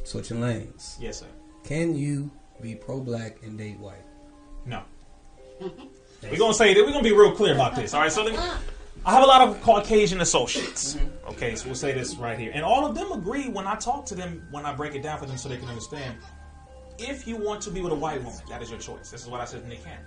Switching lanes. Yes, sir. Can you be pro-black and date white? No. We're gonna say that. We're gonna be real clear about this. All right. So I have a lot of Caucasian associates. Okay, so we'll say this right here, and all of them agree when I talk to them, when I break it down for them, so they can understand. If you want to be with a white woman, that is your choice. This is what I said to Nick Cannon.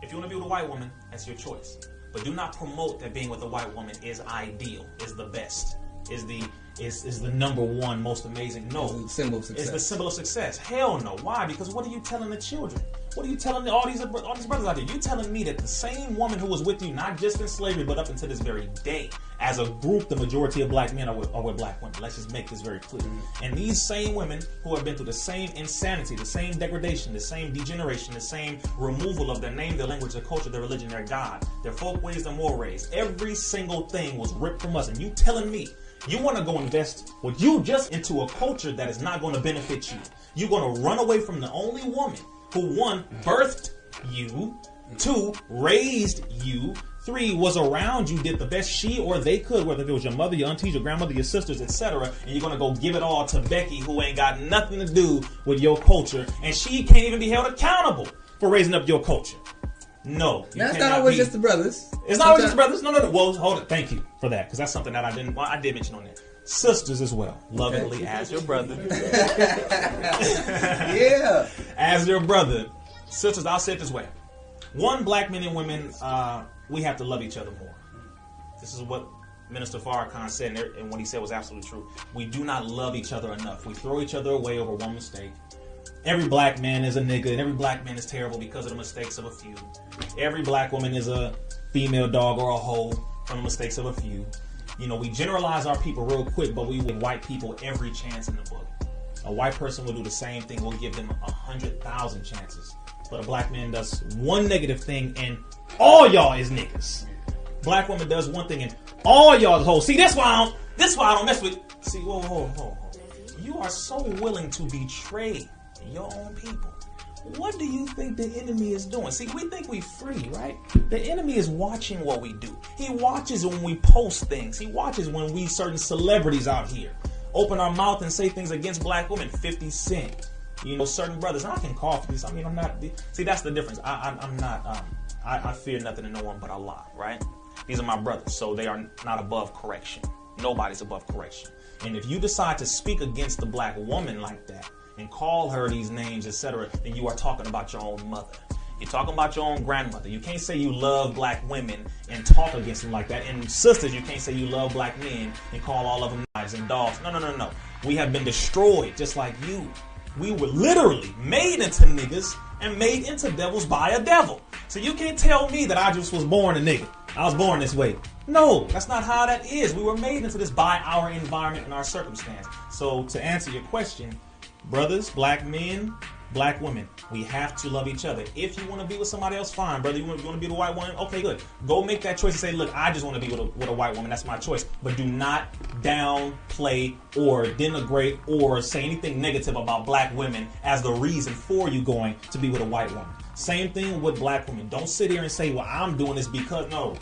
If you want to be with a white woman, that's your choice. But do not promote that being with a white woman is ideal, is the best, is the number one most amazing. No. It's the symbol of success. It's the symbol of success. Hell no. Why? Because what are you telling the children? What are you telling all these brothers out there? You telling me that the same woman who was with you, not just in slavery, but up until this very day, as a group, the majority of black men are with black women. Let's just make this very clear. And these same women who have been through the same insanity, the same degradation, the same degeneration, the same removal of their name, their language, their culture, their religion, their God, their folk ways, their mores, every single thing was ripped from us. And you telling me you want to go invest what you just into a culture that is not going to benefit you. You're going to run away from the only woman who, one, birthed you, two, raised you, three, was around you, did the best she or they could, whether it was your mother, your aunties, your grandmother, your sisters, etc. And you're going to go give it all to Becky, who ain't got nothing to do with your culture, and she can't even be held accountable for raising up your culture. No. That's not always just the brothers. It's not always just the brothers. No. Well, hold it. Thank you for that, because that's something that I did mention on there. Sisters as well. Lovingly as your brother. Yeah. As your brother. Sisters, I'll say it this way. One, black men and women, we have to love each other more. This is what Minister Farrakhan said, and what he said was absolutely true. We do not love each other enough. We throw each other away over one mistake. Every black man is a nigga, and every black man is terrible because of the mistakes of a few. Every black woman is a female dog or a hoe from the mistakes of a few. You know, we generalize our people real quick, but we give white people every chance in the book. A white person will do the same thing. We'll give them 100,000 chances. But a black man does one negative thing, and all y'all is niggas. Black woman does one thing, and all y'all is hoes. See, that's why I don't mess with. See, whoa. You are so willing to betray your own people. What do you think the enemy is doing? See, we think we free, right? The enemy is watching what we do. He watches when we post things. He watches when we, certain celebrities out here, open our mouth and say things against black women. 50 Cent, you know, certain brothers. And I can call for this. I mean, I'm not. See, that's the difference. I'm not. I fear nothing and no one but Allah, right? These are my brothers, so they are not above correction. Nobody's above correction. And if you decide to speak against the black woman like that, and call her these names, etc., then you are talking about your own mother. You're talking about your own grandmother. You can't say you love black women and talk against them like that. And sisters, you can't say you love black men and call all of them knives and dogs. No. We have been destroyed just like you. We were literally made into niggas and made into devils by a devil. So you can't tell me that I just was born a nigga. I was born this way. No, that's not how that is. We were made into this by our environment and our circumstance. So to answer your question, brothers, black men, black women, we have to love each other. If you want to be with somebody else, fine, brother. You want to be with a white woman? Okay, good. Go make that choice and say, look, I just want to be with a white woman. That's my choice. But do not downplay or denigrate or say anything negative about black women as the reason for you going to be with a white woman. Same thing with black women. Don't sit here and say, well, I'm doing this because, no.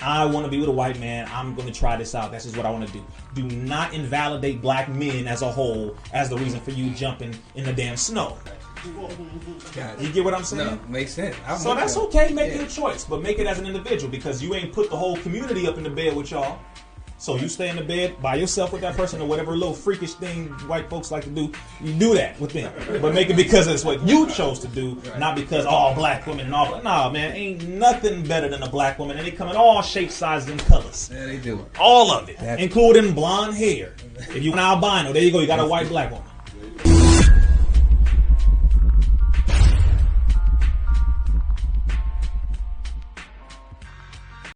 I want to be with a white man. I'm going to try this out. That's just what I want to do. Do not invalidate black men as a whole as the reason for you jumping in the damn snow. You get what I'm saying? No, makes sense. So that's okay. Make your choice, but make it as an individual, because you ain't put the whole community up in the bed with y'all. So you stay in the bed by yourself with that person, or whatever little freakish thing white folks like to do. You do that with them, but make it because it's what you chose to do, not because all black women and all. Nah, man, ain't nothing better than a black woman, and they come in all shapes, sizes, and colors. Yeah, they do. All of it, including blonde hair. If you an albino, there you go. You got a white black woman.